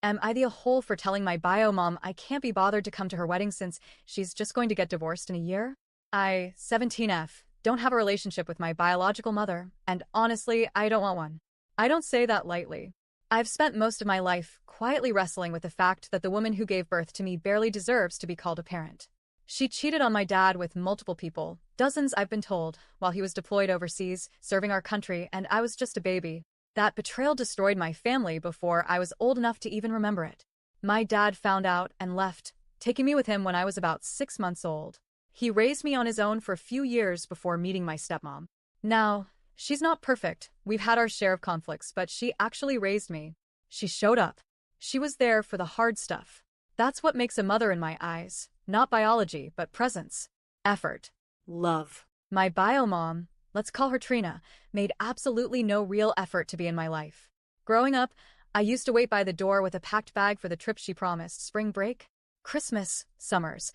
Am I the a-hole for telling my bio mom I can't be bothered to come to her wedding since she's just going to get divorced in a year? I, 17F, don't have a relationship with my biological mother, and honestly, I don't want one. I don't say that lightly. I've spent most of my life quietly wrestling with the fact that the woman who gave birth to me barely deserves to be called a parent. She cheated on my dad with multiple people, dozens I've been told, while he was deployed overseas, serving our country, and I was just a baby. That betrayal destroyed my family before I was old enough to even remember it. My dad found out and left, taking me with him when I was about 6 months old. He raised me on his own for a few years before meeting my stepmom. Now, she's not perfect. We've had our share of conflicts, but she actually raised me. She showed up. She was there for the hard stuff. That's what makes a mother in my eyes. Not biology, but presence. Effort. Love. My bio mom, let's call her Trina, made absolutely no real effort to be in my life. Growing up, I used to wait by the door with a packed bag for the trip she promised: spring break, Christmas, summers,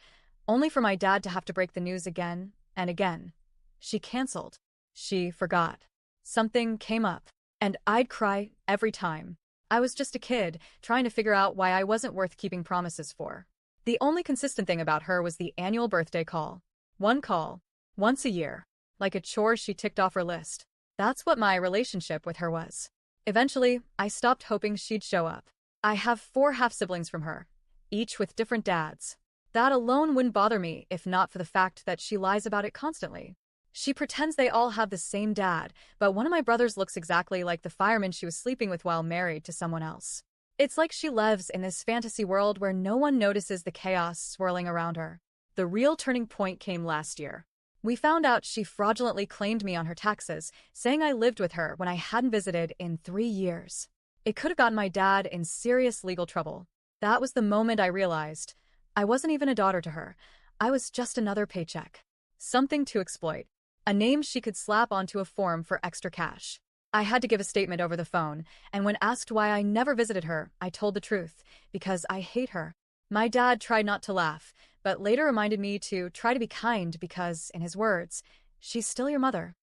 only for my dad to have to break the news again and again. She canceled. She forgot. Something came up, and I'd cry every time. I was just a kid, trying to figure out why I wasn't worth keeping promises for. The only consistent thing about her was the annual birthday call. One call, once a year, like a chore she ticked off her list. That's what my relationship with her was. Eventually, I stopped hoping she'd show up. I have 4 half-siblings from her, each with different dads. That alone wouldn't bother me if not for the fact that she lies about it constantly. She pretends they all have the same dad, but one of my brothers looks exactly like the fireman she was sleeping with while married to someone else. It's like she lives in this fantasy world where no one notices the chaos swirling around her. The real turning point came last year. We found out she fraudulently claimed me on her taxes, saying I lived with her when I hadn't visited in 3 years. It could have gotten my dad in serious legal trouble. That was the moment I realized I wasn't even a daughter to her. I was just another paycheck. Something to exploit. A name she could slap onto a form for extra cash. I had to give a statement over the phone, and when asked why I never visited her, I told the truth, because I hate her. My dad tried not to laugh, but later reminded me to try to be kind because, in his words, she's still your mother.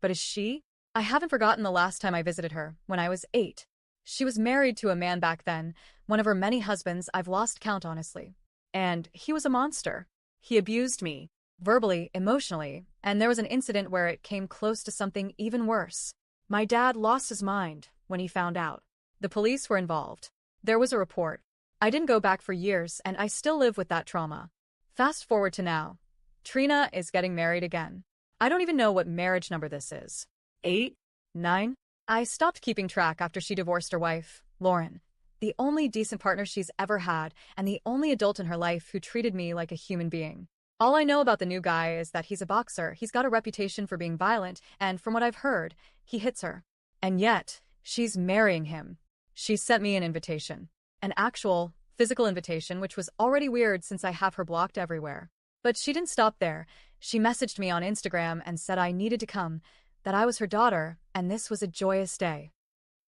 But is she? I haven't forgotten the last time I visited her, when I was 8. She was married to a man back then, one of her many husbands. I've lost count, honestly. And he was a monster. He abused me, verbally, emotionally, and there was an incident where it came close to something even worse. My dad lost his mind when he found out. The police were involved. There was a report. I didn't go back for years, and I still live with that trauma. Fast forward to now. Trina is getting married again. I don't even know what marriage number this is. 8? 9? I stopped keeping track after she divorced her wife, Lauren, the only decent partner she's ever had, and the only adult in her life who treated me like a human being. All I know about the new guy is that he's a boxer, he's got a reputation for being violent, and from what I've heard, he hits her. And yet, she's marrying him. She sent me an invitation. An actual, physical invitation, which was already weird since I have her blocked everywhere. But she didn't stop there. She messaged me on Instagram and said I needed to come, that I was her daughter, and this was a joyous day.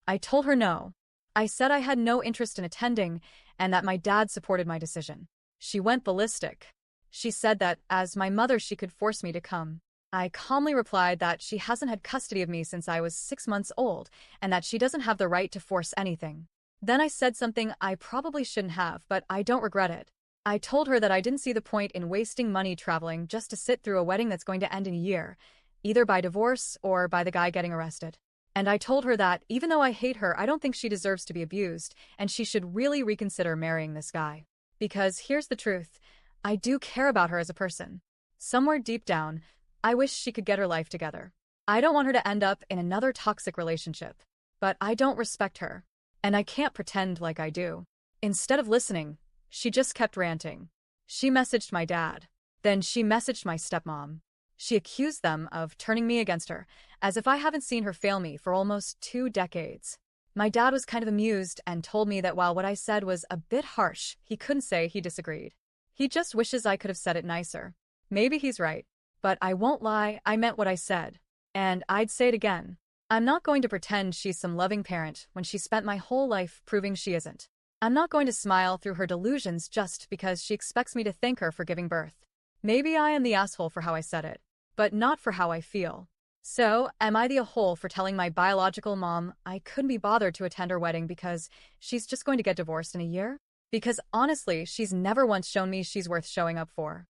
I told her no. I said I had no interest in attending, and that my dad supported my decision. She went ballistic. She said that, as my mother, she could force me to come. I calmly replied that she hasn't had custody of me since I was 6 months old, and that she doesn't have the right to force anything. Then I said something I probably shouldn't have, but I don't regret it. I told her that I didn't see the point in wasting money traveling just to sit through a wedding that's going to end in a year, either by divorce or by the guy getting arrested. And I told her that, even though I hate her, I don't think she deserves to be abused, and she should really reconsider marrying this guy. Because here's the truth, I do care about her as a person. Somewhere deep down, I wish she could get her life together. I don't want her to end up in another toxic relationship. But I don't respect her. And I can't pretend like I do. Instead of listening, she just kept ranting. She messaged my dad. Then she messaged my stepmom. She accused them of turning me against her, as if I haven't seen her fail me for almost 2 decades. My dad was kind of amused and told me that while what I said was a bit harsh, he couldn't say he disagreed. He just wishes I could have said it nicer. Maybe he's right. But I won't lie, I meant what I said. And I'd say it again. I'm not going to pretend she's some loving parent when she spent my whole life proving she isn't. I'm not going to smile through her delusions just because she expects me to thank her for giving birth. Maybe I am the asshole for how I said it, but not for how I feel. So, am I the a hole for telling my biological mom I couldn't be bothered to attend her wedding because she's just going to get divorced in a year? Because honestly, she's never once shown me she's worth showing up for.